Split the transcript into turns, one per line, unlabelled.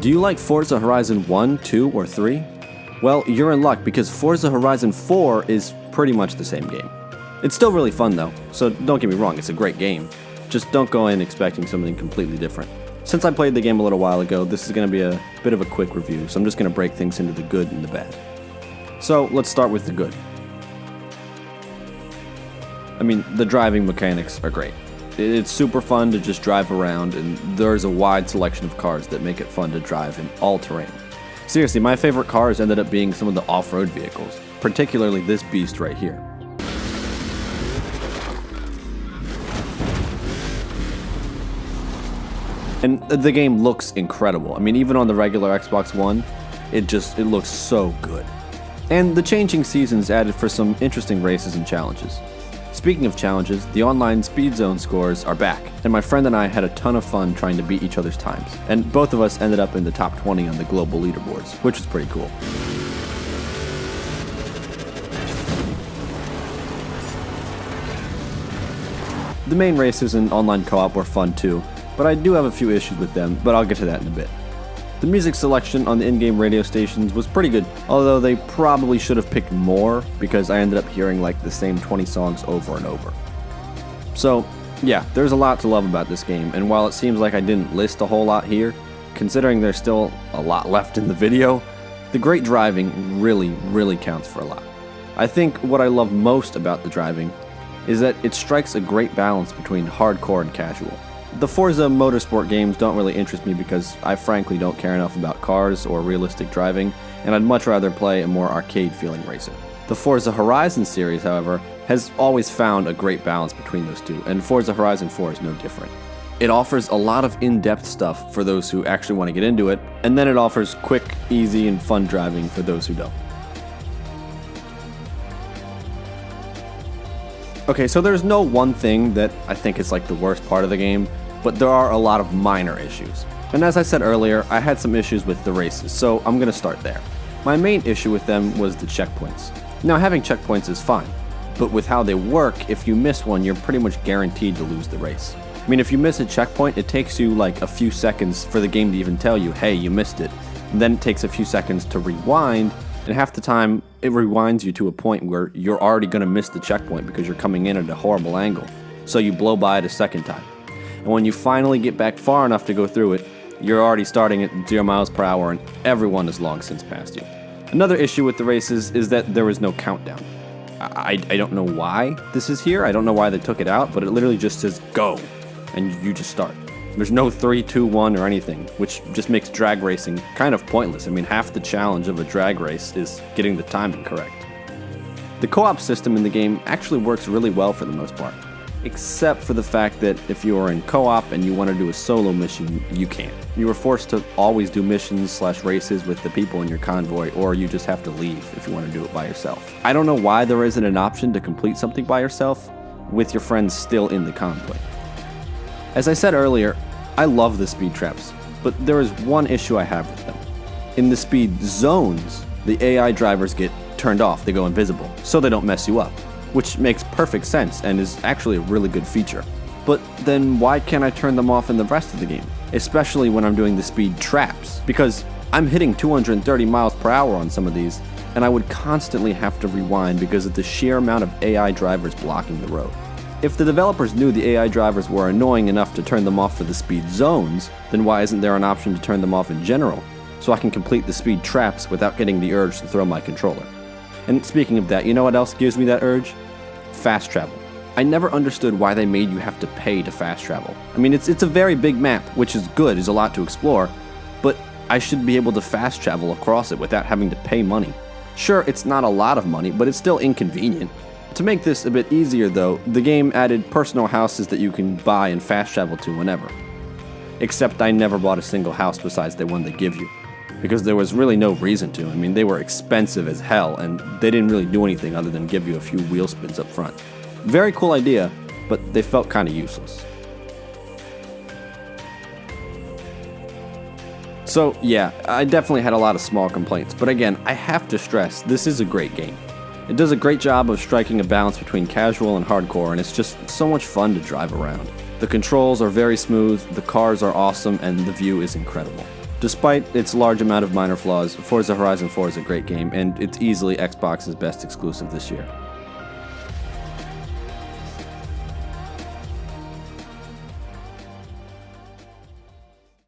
Do you like Forza Horizon 1, 2, or 3? Well, you're in luck because Forza Horizon 4 is pretty much the same game. It's still really fun though, so don't get me wrong, it's a great game. Just don't go in expecting something completely different. Since I played the game a little while ago, this is going to be a bit of a quick review, so I'm just going to break things into the good and the bad. So let's start with the good. I mean, the driving mechanics are great. It's super fun to just drive around, and there's a wide selection of cars that make it fun to drive in all terrain. Seriously, my favorite cars ended up being some of the off-road vehicles, particularly this beast right here. And the game looks incredible. I mean, even on the regular Xbox One, it looks so good. And the changing seasons added for some interesting races and challenges. Speaking of challenges, the online speed zone scores are back, and my friend and I had a ton of fun trying to beat each other's times, and both of us ended up in the top 20 on the global leaderboards, which was pretty cool. The main races and online co-op were fun too, but I do have a few issues with them, but I'll get to that in a bit. The music selection on the in-game radio stations was pretty good, although they probably should have picked more because I ended up hearing like the same 20 songs over and over. So, yeah, there's a lot to love about this game, and while it seems like I didn't list a whole lot here, considering there's still a lot left in the video, the great driving really counts for a lot. I think what I love most about the driving is that it strikes a great balance between hardcore and casual. The Forza motorsport games don't really interest me because I frankly don't care enough about cars or realistic driving, and I'd much rather play a more arcade-feeling racer. The Forza Horizon series, however, has always found a great balance between those two, and Forza Horizon 4 is no different. It offers a lot of in-depth stuff for those who actually want to get into it, and then it offers quick, easy, and fun driving for those who don't. Okay, so there's no one thing that I think is like the worst part of the game, but there are a lot of minor issues. And as I said earlier, I had some issues with the races, so I'm gonna start there. My main issue with them was the checkpoints. Now, having checkpoints is fine, but with how they work, if you miss one, you're pretty much guaranteed to lose the race. I mean, if you miss a checkpoint, it takes you like a few seconds for the game to even tell you, hey, you missed it. And then it takes a few seconds to rewind, and half the time, it rewinds you to a point where you're already gonna miss the checkpoint because you're coming in at a horrible angle. So you blow by it a second time. And when you finally get back far enough to go through it, you're already starting at 0 miles per hour and everyone has long since passed you. Another issue with the races is that there is no countdown. I don't know why this is here, I don't know why they took it out, but it literally just says go, and you just start. There's no 3, 2, 1 or anything, which just makes drag racing kind of pointless. I mean, half the challenge of a drag race is getting the timing correct. The co-op system in the game actually works really well for the most part, except for the fact that if you are in co-op and you want to do a solo mission, you can't. You are forced to always do missions/races with the people in your convoy, or you just have to leave if you want to do it by yourself. I don't know why there isn't an option to complete something by yourself with your friends still in the convoy. As I said earlier, I love the speed traps, but there is one issue I have with them. In the speed zones, the AI drivers get turned off, they go invisible, so they don't mess you up, which makes perfect sense and is actually a really good feature. But then why can't I turn them off in the rest of the game? Especially when I'm doing the speed traps, because I'm hitting 230 miles per hour on some of these, and I would constantly have to rewind because of the sheer amount of AI drivers blocking the road. If the developers knew the AI drivers were annoying enough to turn them off for the speed zones, then why isn't there an option to turn them off in general, so I can complete the speed traps without getting the urge to throw my controller? And speaking of that, you know what else gives me that urge? Fast travel. I never understood why they made you have to pay to fast travel. I mean, it's a very big map, which is good, there's a lot to explore, but I should be able to fast travel across it without having to pay money. Sure, it's not a lot of money, but it's still inconvenient. To make this a bit easier though, the game added personal houses that you can buy and fast travel to whenever. Except I never bought a single house besides the one they give you, because there was really no reason to. I mean, they were expensive as hell, and they didn't really do anything other than give you a few wheel spins up front. Very cool idea, but they felt kind of useless. So yeah, I definitely had a lot of small complaints, but again, I have to stress, this is a great game. It does a great job of striking a balance between casual and hardcore, and it's just so much fun to drive around. The controls are very smooth, the cars are awesome, and the view is incredible. Despite its large amount of minor flaws, Forza Horizon 4 is a great game, and it's easily Xbox's best exclusive this year.